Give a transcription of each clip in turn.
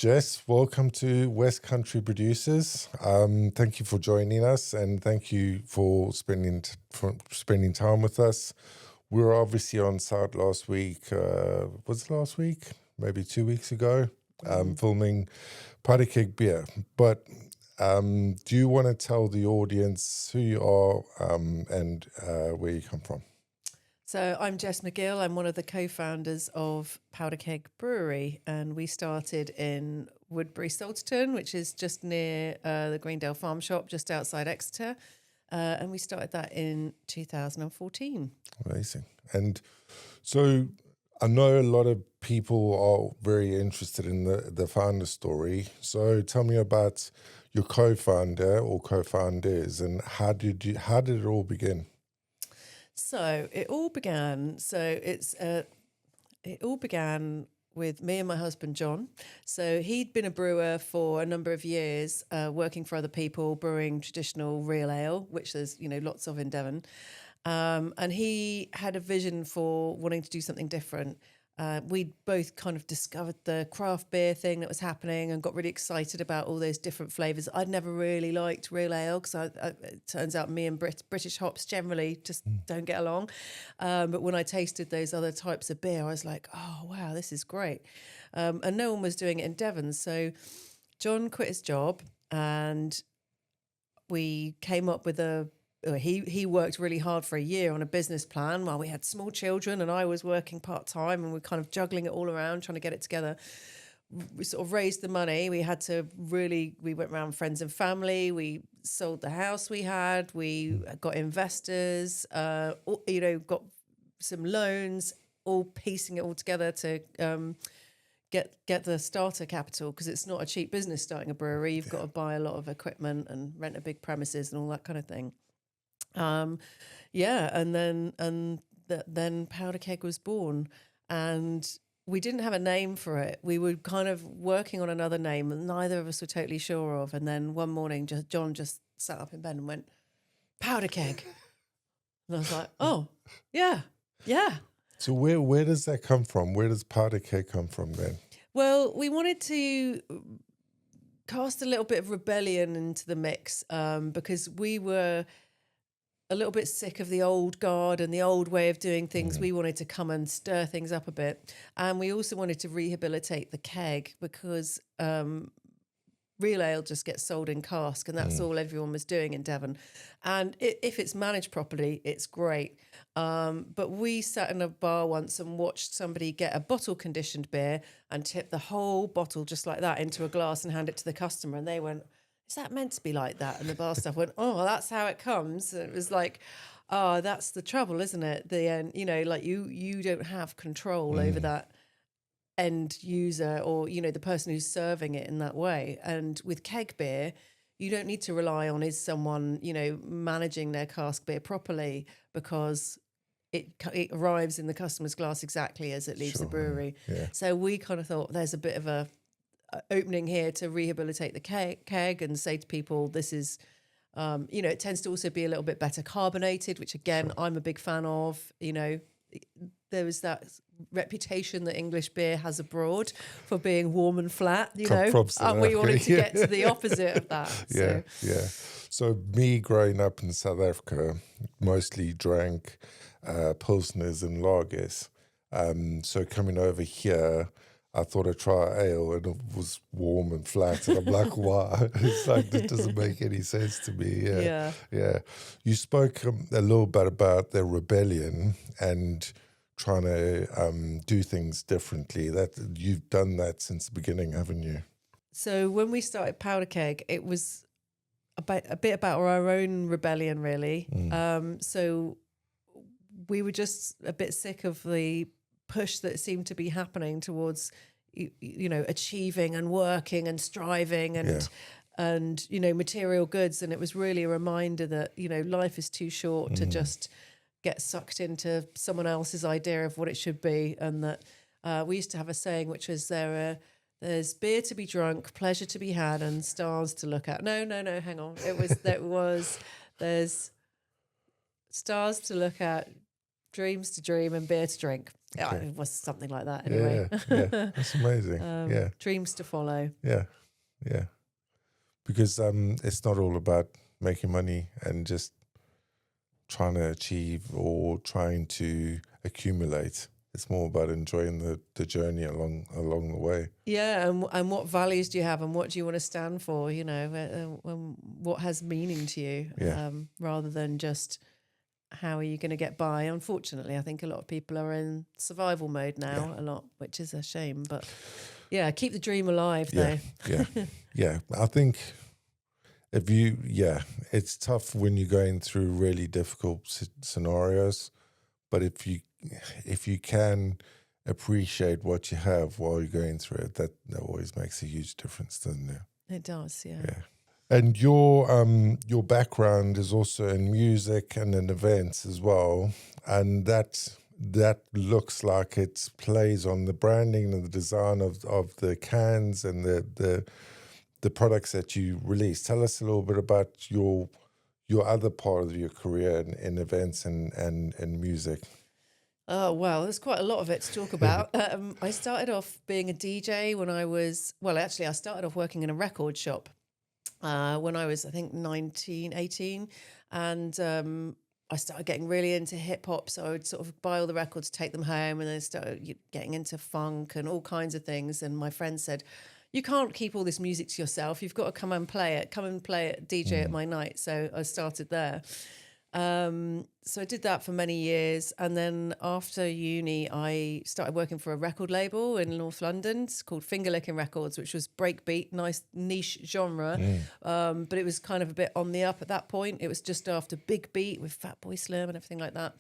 Jess, welcome to West Country Producers. Thank you for joining us, and thank you for spending time with us. We were obviously on site last week. Was it last week? Maybe 2 weeks ago, filming Powderkeg Beer. But do you want to tell the audience who you are and where you come from? So I'm Jess McGill. I'm one of the co-founders of Powderkeg Brewery, and we started in Woodbury, Salterton, which is just near the Greendale Farm Shop, just outside Exeter. And we started that in 2014. Amazing. And so I know a lot of people are very interested in the founder story. So tell me about your co-founder or co-founders, and how did it all begin? So it all began. It all began with me and my husband John. So he'd been a brewer for a number of years, working for other people, brewing traditional real ale, which there's lots of in Devon. And he had a vision for wanting to do something different. We'd both kind of discovered the craft beer thing that was happening and got really excited about all those different flavours. I'd never really liked real ale because it turns out me and British hops generally just don't get along. But when I tasted those other types of beer, I was like, oh, wow, this is great. And no one was doing it in Devon. So John quit his job and we came up with he worked really hard for a year on a business plan while we had small children and I was working part-time, and we're kind of juggling it all around, trying to get it together. We sort of raised the money. We went around friends and family. We sold the house we had. We got investors, got some loans, all piecing it all together to get the starter capital, because it's not a cheap business starting a brewery. You've got to buy a lot of equipment and rent a big premises and all that kind of thing. And then Powderkeg was born, and we didn't have a name for it. We were kind of working on another name that neither of us were totally sure of. And then one morning, John just sat up in bed and went, Powderkeg. And I was like, oh, yeah. So where does that come from? Where does Powderkeg come from then? Well, we wanted to cast a little bit of rebellion into the mix, because we were a little bit sick of the old guard and the old way of doing things. We wanted to come and stir things up a bit. And we also wanted to rehabilitate the keg, because real ale just gets sold in cask, and that's all everyone was doing in Devon. And if it's managed properly, it's great. But we sat in a bar once and watched somebody get a bottle conditioned beer and tip the whole bottle just like that into a glass and hand it to the customer. And they went, is that meant to be like that? And the bar staff went, oh, that's how it comes. And it was like, oh, that's the trouble, isn't it? The end, like you don't have control over that end user or, the person who's serving it in that way. And with keg beer, you don't need to rely on is someone, managing their cask beer properly, because it arrives in the customer's glass exactly as it leaves the brewery. Yeah. So we kind of thought there's a bit of a opening here to rehabilitate the keg and say to people, this is, it tends to also be a little bit better carbonated, which again, I'm a big fan of. There was that reputation that English beer has abroad for being warm and flat, and we wanted to get to the opposite of that. Yeah. So me growing up in South Africa, mostly drank Pilsners and lagers. So coming over here, I thought I'd try ale, and it was warm and flat. And I'm like, wow. It's like, that doesn't make any sense to me. Yeah. You spoke a little bit about the rebellion and trying to do things differently. That you've done that since the beginning, haven't you? So when we started Powderkeg, it was a bit about our own rebellion, really. So we were just a bit sick of the push that seemed to be happening towards, achieving and working and striving and material goods. And it was really a reminder that, life is too short to just get sucked into someone else's idea of what it should be. And that we used to have a saying, which was there's beer to be drunk, pleasure to be had, and stars to look at. No, hang on. There's stars to look at, dreams to dream, and beer to drink. Yeah, Okay. it was something like that anyway. Yeah, that's amazing. Yeah, Dreams to follow. yeah, yeah. Because it's not all about making money and just trying to achieve or trying to accumulate. It's more about enjoying the journey along the way. Yeah, and what values do you have, and what do you want to stand for? You know, what has meaning to you, Yeah. rather than just how are you going to get by. Unfortunately, I think a lot of people are in survival mode now, a lot, which is a shame. But yeah, keep the dream alive, though. Yeah. I think it's tough when you're going through really difficult scenarios, but if you can appreciate what you have while you're going through it, that always makes a huge difference, doesn't it? It does, yeah. Yeah. And your background is also in music and in events as well, and that looks like it plays on the branding and the design of the cans and the products that you release. Tell us a little bit about your other part of your career in events and music. Oh, well, there's quite a lot of it to talk about. I started off being a DJ when I started off working in a record shop when I was, I think, 19, 18. And I started getting really into hip hop. So I would sort of buy all the records, take them home, and then started getting into funk and all kinds of things. And my friend said, you can't keep all this music to yourself. You've got to come and play it. Come and play it, DJ at my night. So I started there. So I did that for many years, and then after uni I started working for a record label in North London. It's called Finger Licking Records, which was breakbeat, nice niche genre, but it was kind of a bit on the up at that point. It was just after Big Beat with Fatboy Slim and everything like that,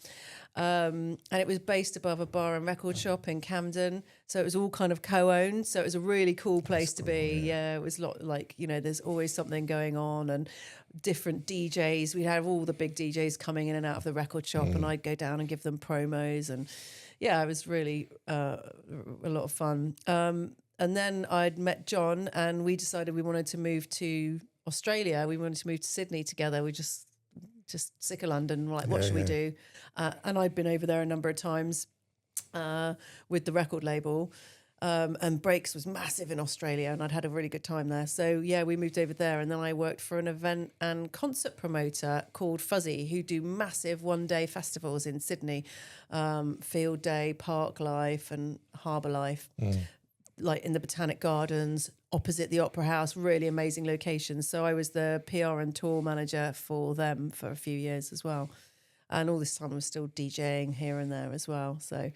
and it was based above a bar and record shop in Camden, so it was all kind of co-owned, so it was a really cool place to be. Yeah, it was there's always something going on and different DJs. We'd have all the big DJs coming in and out of the record shop, and I'd go down and give them promos, and it was really a lot of fun. And then I'd met John, and we decided we wanted to move to Australia. We wanted to move to Sydney together. We just sick of London. Like, what should we do? And I'd been over there a number of times with the record label. And Breaks was massive in Australia, and I'd had a really good time there. So, we moved over there, and then I worked for an event and concert promoter called Fuzzy, who do massive one-day festivals in Sydney, Field Day, Park Life and Harbour Life, like in the Botanic Gardens, opposite the Opera House, really amazing locations. So I was the PR and tour manager for them for a few years as well. And all this time I was still DJing here and there as well. So,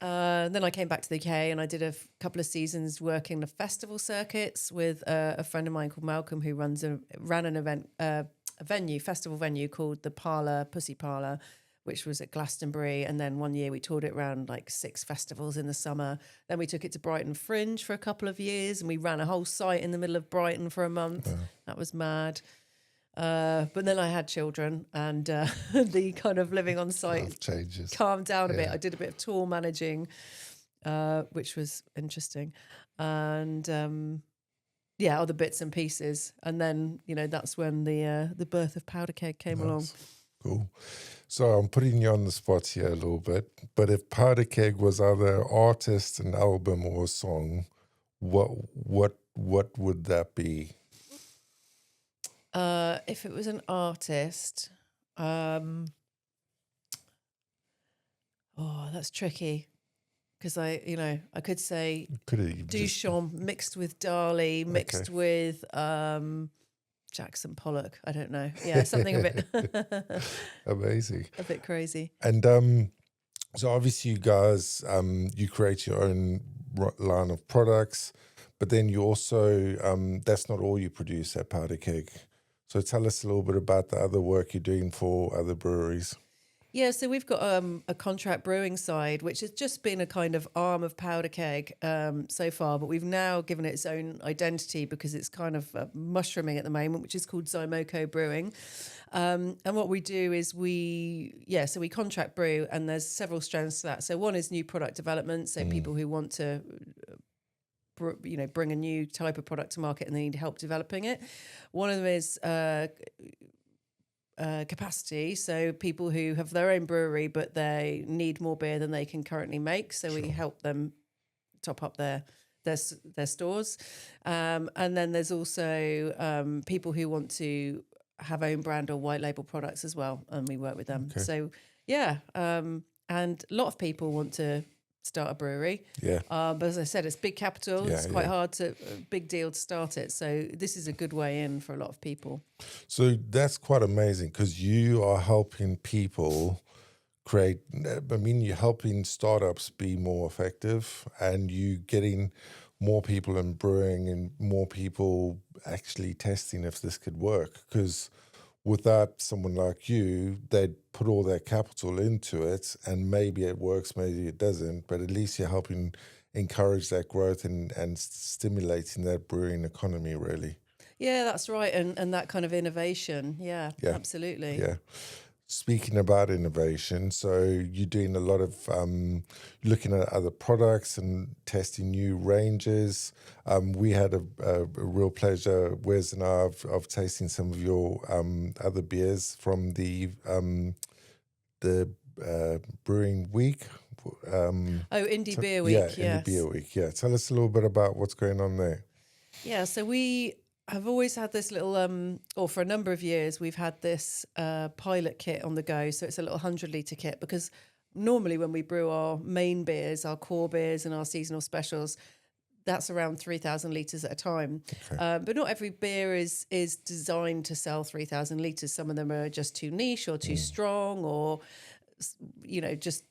then I came back to the UK, and I did a couple of seasons working the festival circuits with a friend of mine called Malcolm, who ran an event, festival venue called the Pussy Parlour, which was at Glastonbury. And then one year we toured it around like 6 festivals in the summer. Then we took it to Brighton Fringe for a couple of years, and we ran a whole site in the middle of Brighton for a month. Yeah. That was mad. But then I had children, and the kind of living on site calmed down a bit. I did a bit of tour managing, which was interesting, and other bits and pieces. And then that's when the birth of Powderkeg came along. Cool. So I'm putting you on the spot here a little bit, but if Powderkeg was either artist, an album, or a song, what would that be? If it was an artist, that's tricky, because I could say Duchamp mixed with Dali, mixed with Jackson Pollock. I don't know. Yeah, something a bit amazing, a bit crazy. And so obviously you guys you create your own line of products, but then you also that's not all you produce at Powderkeg. So tell us a little bit about the other work you're doing for other breweries. Yeah, so we've got a contract brewing side, which has just been a kind of arm of Powderkeg so far, but we've now given it its own identity because it's kind of mushrooming at the moment, which is called Moko Brewing. And what we do is we contract brew, and there's several strands to that. So one is new product development, so people who want to bring a new type of product to market and they need help developing it. One of them is capacity. So people who have their own brewery, but they need more beer than they can currently make. So we help them top up their stores. And then there's also people who want to have own brand or white label products as well. And we work with them. Okay. So, and a lot of people want to start a brewery. Yeah. But as I said, it's big capital. Yeah, it's quite hard big deal to start it. So this is a good way in for a lot of people. So that's quite amazing because you are helping people create, I mean, you're helping startups be more effective and you getting more people in brewing and more people actually testing if this could work. Because without someone like you, they'd put all their capital into it and maybe it works, maybe it doesn't, but at least you're helping encourage that growth and stimulating that brewing economy, really. Yeah, that's right. And that kind of innovation. Yeah, absolutely. Yeah. Speaking about innovation, so you're doing a lot of looking at other products and testing new ranges. We had a real pleasure, Wes and I, of tasting some of your other beers from the Brewing Week. Indie Beer Week. Yeah, Indie Beer Week. Yeah, tell us a little bit about what's going on there. Yeah, so we have always had this little, or for a number of years, we've had this pilot kit on the go. So it's a little 100-litre kit because normally when we brew our main beers, our core beers and our seasonal specials, that's around 3,000 litres at a time. Okay. But not every beer is designed to sell 3,000 litres. Some of them are just too niche or too strong or, just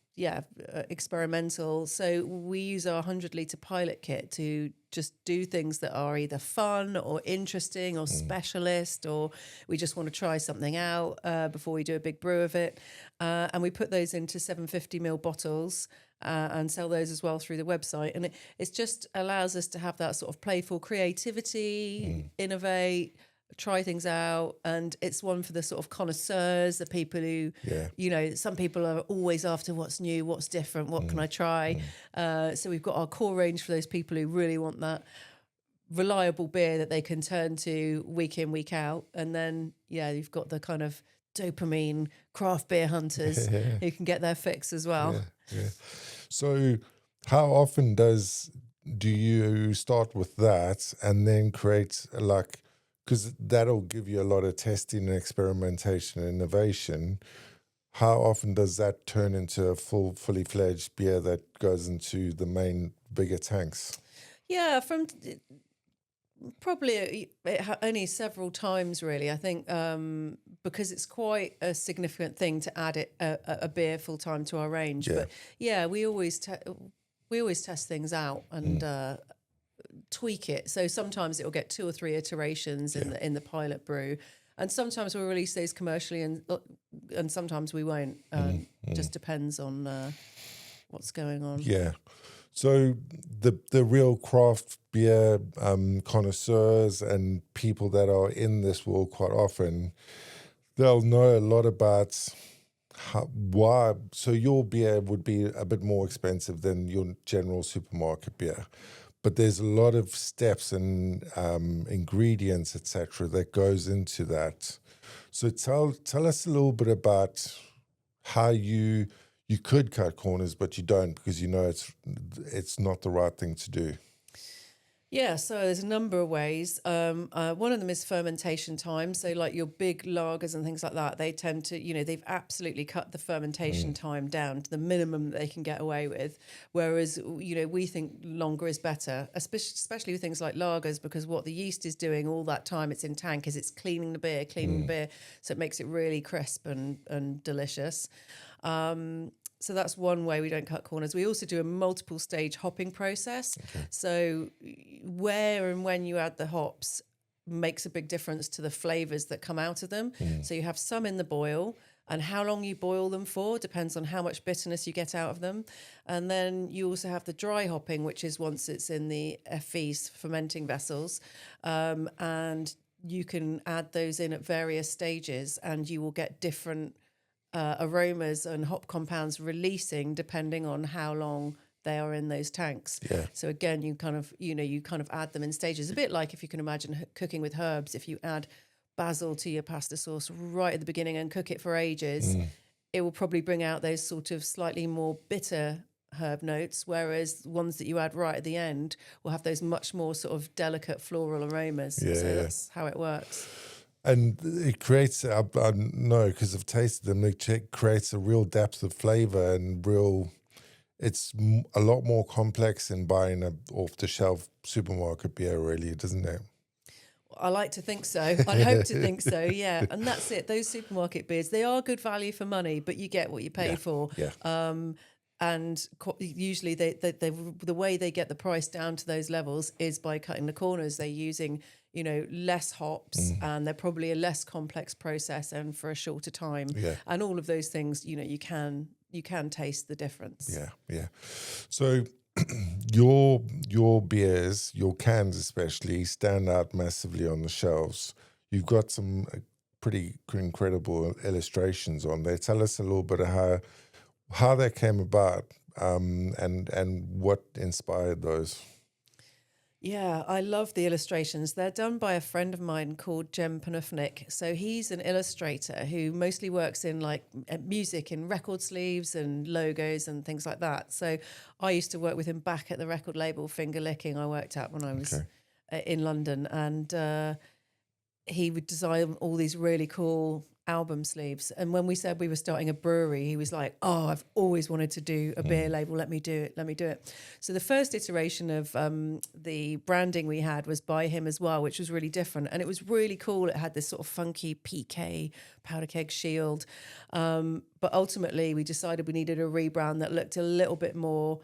experimental. So we use our 100-litre pilot kit to just do things that are either fun or interesting or specialist, or we just want to try something out before we do a big brew of it. And we put those into 750ml bottles and sell those as well through the website. And it just allows us to have that sort of playful creativity, innovate, try things out. And it's one for the sort of connoisseurs, the people who, some people are always after what's new, what's different, what can I try? So we've got our core range for those people who really want that reliable beer that they can turn to week in, week out. And then, you've got the kind of dopamine craft beer hunters who can get their fix as well. Yeah. So how often do you start with that and then create because that'll give you a lot of testing and experimentation and innovation. How often does that turn into a fully fledged beer that goes into the main bigger tanks? Yeah, from probably only several times really. I think because it's quite a significant thing to add a beer full time to our range. But we always test things out and tweak it. So sometimes it'll get 2 or 3 iterations in the pilot brew, and sometimes we'll release those commercially, and sometimes we won't. Just depends on what's going on. Yeah. So the real craft beer connoisseurs and people that are in this world quite often, they'll know a lot about why. So your beer would be a bit more expensive than your general supermarket beer. But there's a lot of steps and ingredients, etc., that goes into that. So tell us a little bit about how you could cut corners, but you don't because you know it's not the right thing to do. Yeah, so there's a number of ways. One of them is fermentation time. So like your big lagers and things like that, they tend to, they've absolutely cut the fermentation time down to the minimum that they can get away with. Whereas, we think longer is better, especially with things like lagers, because what the yeast is doing all that time it's in tank is it's cleaning the beer. So it makes it really crisp and delicious. So that's one way we don't cut corners. We also do a multiple stage hopping process. Okay. So where and when you add the hops makes a big difference to the flavours that come out of them. So you have some in the boil, and how long you boil them for depends on how much bitterness you get out of them. And then you also have the dry hopping, which is once it's in the FVs, fermenting vessels, and you can add those in at various stages and you will get different aromas and hop compounds releasing depending on how long they are in those tanks. Yeah. So again, you kind of add them in stages, a bit like if you can imagine cooking with herbs. If you add basil to your pasta sauce right at the beginning and cook it for ages, it will probably bring out those sort of slightly more bitter herb notes, whereas ones that you add right at the end will have those much more sort of delicate floral aromas. Yeah, So yeah. that's how it works. And it creates, I know because I've tasted them, it creates a real depth of flavor and real, it's a lot more complex than buying a off-the-shelf supermarket beer, really, doesn't it? I like to think so. I hope to think so, yeah. And that's it. Those supermarket beers, they are good value for money, but you get what you pay for. Yeah. And usually they, the way they get the price down to those levels is by cutting the corners. They're using, you know, less hops, and they're probably a less complex process and for a shorter time. Yeah. And all of those things, you know, you can taste the difference. Yeah, yeah. So your beers, your cans especially, stand out massively on the shelves. You've got some pretty incredible illustrations on there. Tell us a little bit of how that came about, and what inspired those. Yeah, I love the illustrations. They're done by a friend of mine called Jem Panufnik. So he's an illustrator who mostly works in like music, in record sleeves and logos and things like that. So I used to work with him back at the record label Finger Licking I worked at when I was in London. And he would design all these really cool album sleeves. And when we said we were starting a brewery, he was like, oh, I've always wanted to do a beer label. Let me do it. So the first iteration of the branding we had was by him as well, which was really different. And it was really cool. It had this sort of funky PK Powderkeg shield. But ultimately we decided we needed a rebrand that looked a little bit more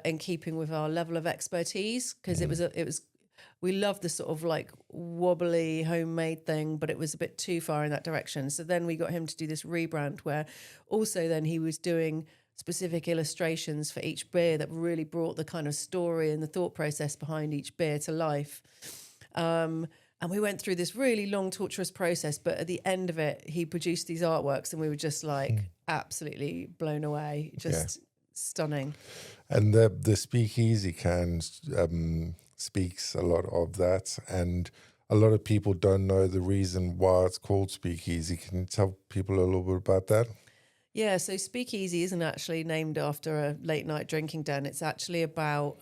in keeping with our level of expertise, because it was we loved the sort of like wobbly homemade thing, but it was a bit too far in that direction. So then we got him to do this rebrand where also then he was doing specific illustrations for each beer that really brought the kind of story and the thought process behind each beer to life. And we went through this really long, torturous process, but at the end of it, he produced these artworks and we were just like absolutely blown away, just stunning. And the Speakeasy cans speaks a lot of that, and a lot of people don't know the reason why it's called Speakeasy. Can you tell people a little bit about that? Yeah, so Speakeasy isn't actually named after a late night drinking den. It's actually about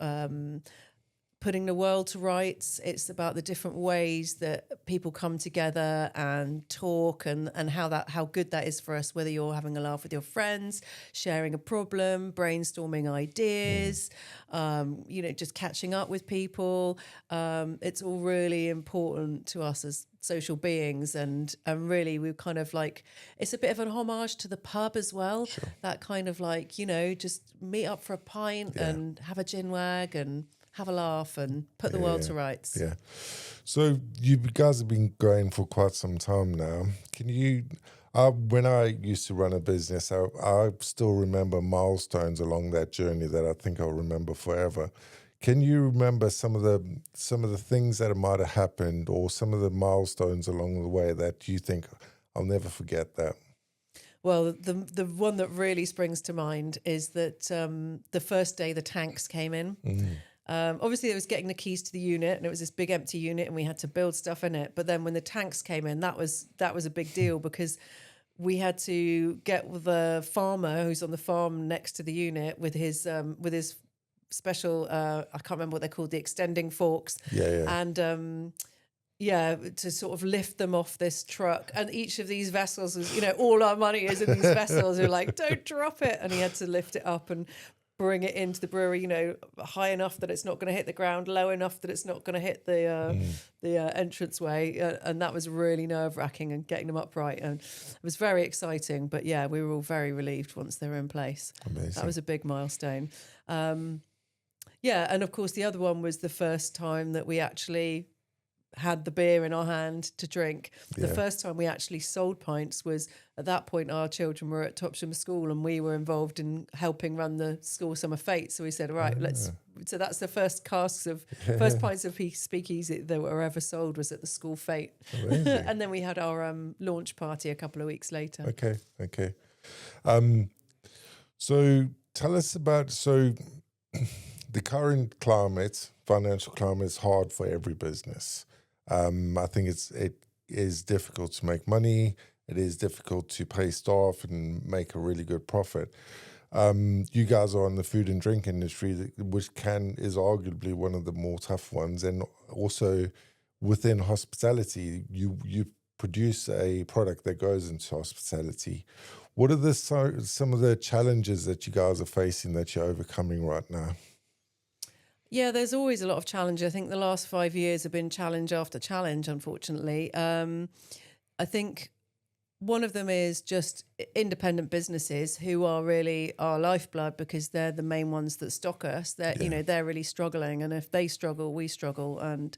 putting the world to rights. It's about the different ways that people come together and talk, and how good that is for us, whether you're having a laugh with your friends, sharing a problem, brainstorming ideas, you know, just catching up with people. It's all really important to us as social beings, and really we're kind of like, it's a bit of an homage to the pub as well. Sure. That kind of like, you know, just meet up for a pint and have a gin wag and have a laugh and put the world to rights. Yeah. So you guys have been going for quite some time now. Can you, when I used to run a business, I still remember milestones along that journey that I think I'll remember forever. Can you remember some of the things that might have happened, or some of the milestones along the way that you think, I'll never forget that? Well, the one that really springs to mind is that the first day the tanks came in. Obviously, it was getting the keys to the unit, and it was this big empty unit, and we had to build stuff in it. But then when the tanks came in, that was a big deal, because we had to get the farmer who's on the farm next to the unit with his special I can't remember what they're called, the extending forks, and to sort of lift them off this truck. And each of these vessels was, you know, all our money is in these vessels. We're like, don't drop it, and he had to lift it up and bring it into the brewery, you know, high enough that it's not going to hit the ground, low enough that it's not going to hit the entranceway. And that was really nerve-wracking, and getting them upright. And it was very exciting. But yeah, we were all very relieved once they were in place. Amazing. That was a big milestone. Yeah, and of course the other one was the first time that we actually had the beer in our hand to drink. The first time we actually sold pints was, at that point our children were at Topsham School and we were involved in helping run the school summer fete. So we said, all right, so that's the first pints of Speakeasy that were ever sold, was at the school fete. And then we had our launch party a couple of weeks later. Okay. So tell us about, the current climate, financial climate, is hard for every business. I think is difficult to make money. It is difficult to pay staff and make a really good profit. You guys are in the food and drink industry, which is arguably one of the more tough ones, and also within hospitality, you produce a product that goes into hospitality. What are some of the challenges that you guys are facing that you're overcoming right now? Yeah, there's always a lot of challenge. I think the last 5 years have been challenge after challenge, unfortunately. I think one of them is just independent businesses who are really our lifeblood, because they're the main ones that stock us. They're really struggling, and if they struggle, we struggle, and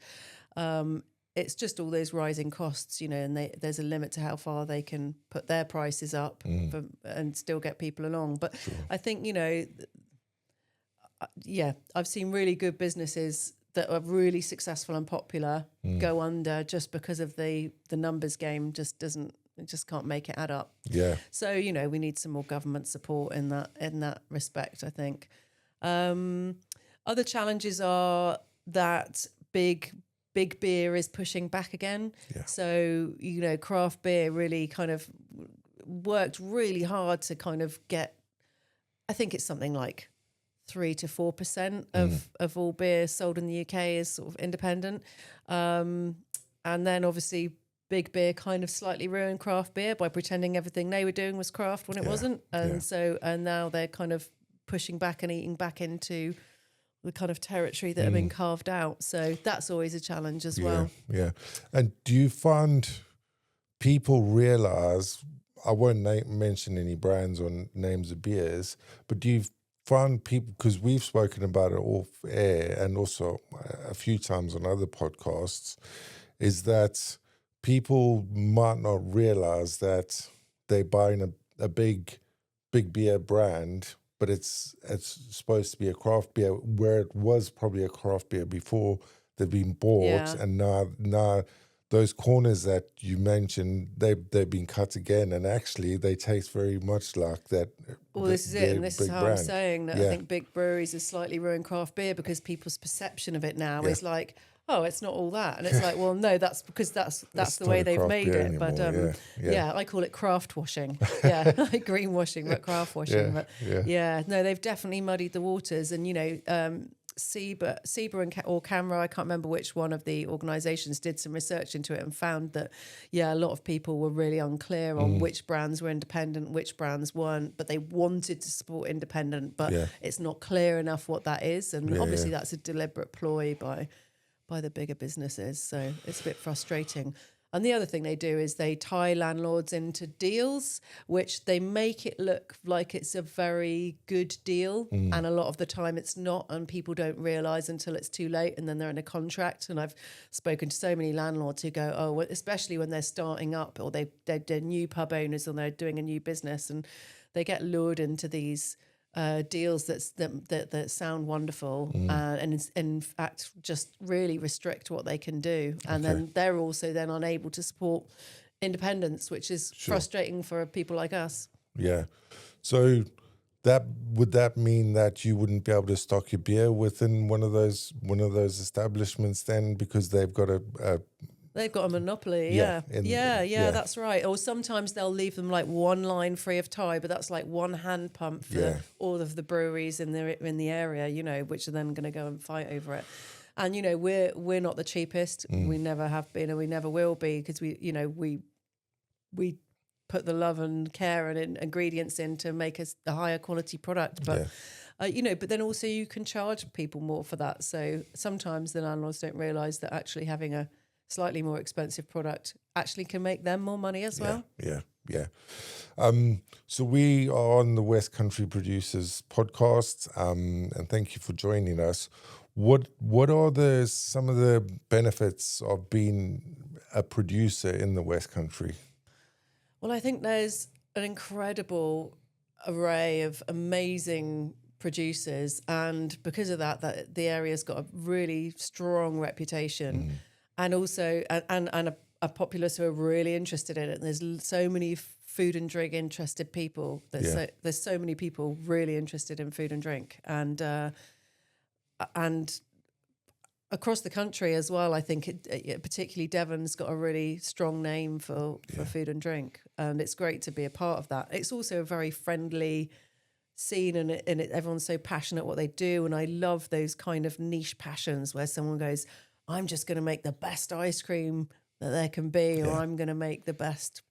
it's just all those rising costs, and there's a limit to how far they can put their prices up and still get people along. But sure. I think I've seen really good businesses that are really successful and popular go under just because of the numbers game just can't make it add up. Yeah. So, we need some more government support in that respect, I think. Other challenges are that big beer is pushing back again. Yeah. So, craft beer really kind of worked really hard to kind of get, I think it's something like 3 to 4% of all beer sold in the UK is sort of independent. And then obviously big beer kind of slightly ruined craft beer by pretending everything they were doing was craft when it wasn't. And now they're kind of pushing back and eating back into the kind of territory that have been carved out. So that's always a challenge as well. Yeah. And do you find people realize, I won't mention any brands or names of beers, but do you find people, because we've spoken about it off air and also a few times on other podcasts, is that people might not realize that they're buying a big beer brand, but it's supposed to be a craft beer, where it was probably a craft beer before they've been bought, and now those corners that you mentioned, they've been cut again, and actually they taste very much like that. Well, this is it, and this is how brand. I'm saying that I think big breweries have slightly ruined craft beer, because people's perception of it now is like, oh, it's not all that, and it's like, well, no, that's because that's the way they've made it. Anymore. But I call it craft washing. Yeah, like greenwashing, but craft washing. No, they've definitely muddied the waters, and SEBA or CAMRA, I can't remember which one of the organisations, did some research into it and found that, a lot of people were really unclear on which brands were independent, which brands weren't, but they wanted to support independent, but it's not clear enough what that is. And obviously that's a deliberate ploy by the bigger businesses. So it's a bit frustrating. And the other thing they do is they tie landlords into deals, which they make it look like it's a very good deal. And a lot of the time it's not, and people don't realise until it's too late, and then they're in a contract. And I've spoken to so many landlords who go, oh, especially when they're starting up, or they're new pub owners, and they're doing a new business, and they get lured into these deals that sound wonderful and in fact just really restrict what they can do, and then they're also then unable to support independence, which is frustrating for people like us. Yeah. So would that mean that you wouldn't be able to stock your beer within one of those establishments then, because they've got They've got a monopoly, that's right. Or sometimes they'll leave them like one line free of tie, but that's like one hand pump for all of the breweries in the area, which are then going to go and fight over it. And we're not the cheapest. We never have been, and we never will be, because we put the love and care and ingredients in to make us a higher quality product. But but then also you can charge people more for that. So sometimes the landlords don't realise that actually having a slightly more expensive product actually can make them more money as well. Yeah. So we are on the West Country Producers podcast, and thank you for joining us. What are some of the benefits of being a producer in the West Country? Well, I think there's an incredible array of amazing producers, and because of that the area's got a really strong reputation. And also, and a populace who are really interested in it. And there's so many food and drink interested people. There's so many people really interested in food and drink. And across the country as well. I think particularly Devon's got a really strong name for food and drink, and it's great to be a part of that. It's also a very friendly scene, and everyone's so passionate what they do, and I love those kind of niche passions where someone goes, I'm just going to make the best ice cream that there can be, or I'm going to make the best,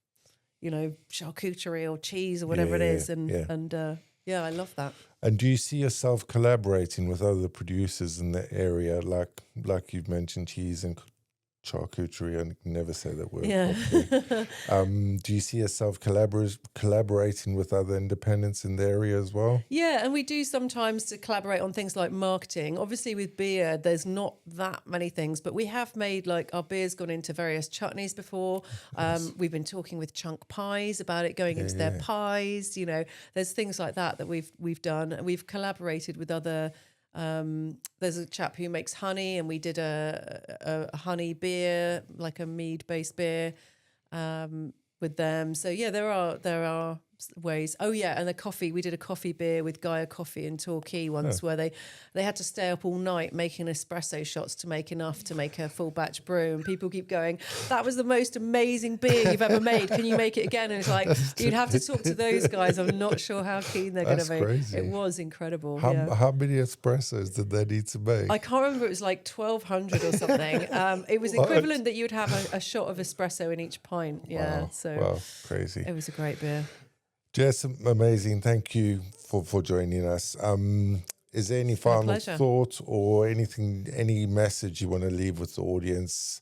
charcuterie or cheese or whatever it is, and I love that. And do you see yourself collaborating with other producers in the area, like you've mentioned, cheese and charcuterie? I can never say that word properly. Do you see yourself collaborating with other independents in the area as well? Yeah, and we do sometimes to collaborate on things like marketing. Obviously, with beer, there's not that many things, but we have made, like, our beer's gone into various chutneys before. We've been talking with Chunk Pies about it going into their pies. There's things like that we've done. And we've collaborated with other. There's a chap who makes honey, and we did a honey beer, like a mead-based beer, with them. So yeah, there are ways. Oh yeah, and the coffee. We did a coffee beer with Gaia Coffee in Torquay once, where they had to stay up all night making espresso shots to make enough to make a full batch brew. And people keep going, "That was the most amazing beer you've ever made. Can you make it again?" And it's like, you'd have to talk to those guys. I'm not sure how keen they're going to be. Crazy. It was incredible. How many espressos did they need to make? I can't remember. It was like 1,200 or something. It was equivalent that you'd have a shot of espresso in each pint. Yeah. Wow. So wow, crazy. It was a great beer. Jess, amazing. Thank you for joining us. Is there any final thought or any message you want to leave with the audience,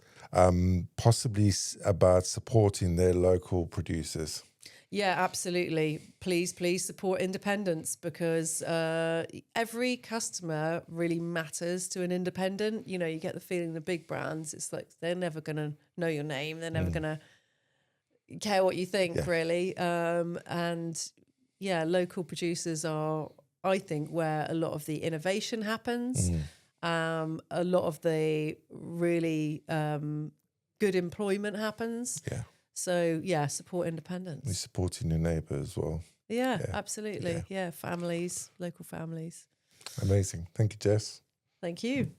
possibly about supporting their local producers? Yeah, absolutely. Please support independents, because every customer really matters to an independent. You get the feeling the big brands, it's like they're never going to know your name. They're never going to care what you think, really. And yeah, local producers are, I think, where a lot of the innovation happens. A lot of the really good employment happens. Yeah. So yeah, support independence. You're supporting your neighbour as well. Yeah, absolutely. Yeah, families, local families. Amazing. Thank you, Jess. Thank you.